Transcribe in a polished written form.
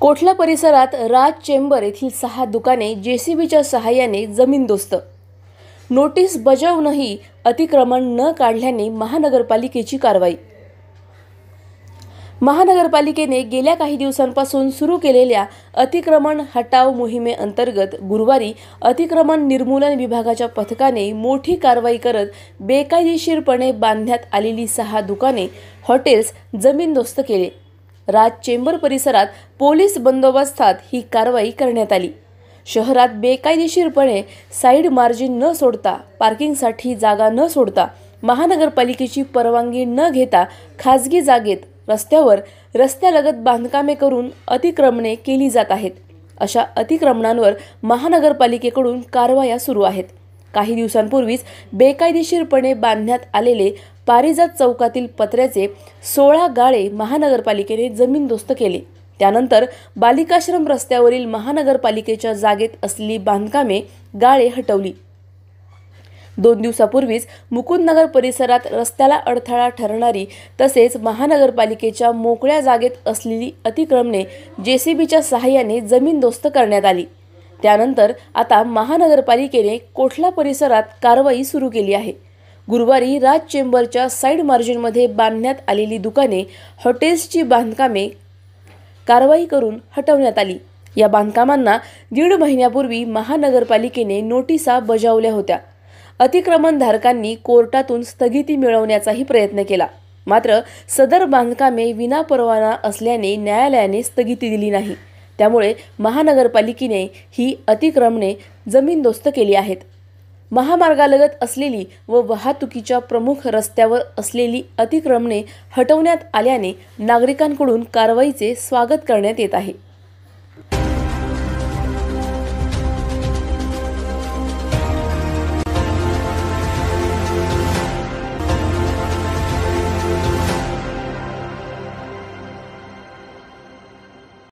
कोठला परिसरात राज चेंबर येथील 6 दुकाने जेसीबीच्या सहाय्याने जमीनदोस्त। नोटीस बजावूनही अतिक्रमण न काढल्याने महानगरपालिकेची कारवाई। महानगरपालिकेने गेल्या काही दिवसांपासून सुरू केलेल्या अतिक्रमण हटाव मोहिमेअंतर्गत गुरुवारी अतिक्रमण निर्मूलन विभागाच्या पथकाने मोठी कारवाई करत बेकायदेशीरपणे बांधण्यात आलेली 6 दुकाने, हॉटेल्स जमीनदोस्त केले। राज चेंबर परिसरात पोलीस बंदोबस्तात ही कारवाई करण्यात आली। शहरात बेकायदेशीरपणे साइड मार्जिन न सोडता, पार्किंगसाठी जागा न सोडता, महानगरपालिकेची परवानगी न घेता खाजगी जागेत, रस्त्यावर, रस्त्यालगत बांधकामे करून अतिक्रमणे केली जात आहेत। अशा अतिक्रमणांवर महानगरपालिकेकडून कारवाया सुरू आहेत। काही दिवसांपूर्वीच बेकायदेशीरपणे बांधण्यात आलेले पारिजात चौकातील पत्र्याचे 16 गाळे महानगरपालिकेने जमीनदोस्त केले। त्यानंतर बालिकाश्रम रस्त्यावरील महानगरपालिकेच्या जागेत असलेली बांधकामे, गाळे हटवली। 2 दिवसापूर्वीच मुकुंदनगर परिसरात रस्त्याला अडथळा ठरणारी तसेच महानगरपालिकेच्या मोकळ्या जागेत असलेली अतिक्रमणे जेसीबीच्या सहाय्याने जमीनदोस्त करण्यात आली। त्यानंतर आता महानगरपालिकेने कोठला परिसरात कारवाई सुरू केली आहे। गुरुवारी राज चेंबरच्या साइड मार्जिनमध्ये बांधण्यात आलेली दुकाने, हॉटेल्सची बांधकामे कारवाई करून हटवण्यात आली। या बांधकामांना 1.5 महिन्यापूर्वी महानगरपालिकेने नोटिसा बजावल्या होत्या। अतिक्रमणधारकांनी कोर्टातून स्थगिती मिळवण्याचाही प्रयत्न केला, मात्र सदर बांधकामे विनापरवाना असल्याने न्यायालयाने स्थगिती दिली नाही। त्यामुळे महानगरपालिकेने ही अतिक्रमणे जमीनदोस्त केली आहेत। महामार्गालगत असलेली व वाहतुकीच्या प्रमुख रस्त्यावर असलेली अतिक्रमणे हटवण्यात आल्याने नागरिकांकडून कारवाईचे स्वागत करण्यात येत आहे।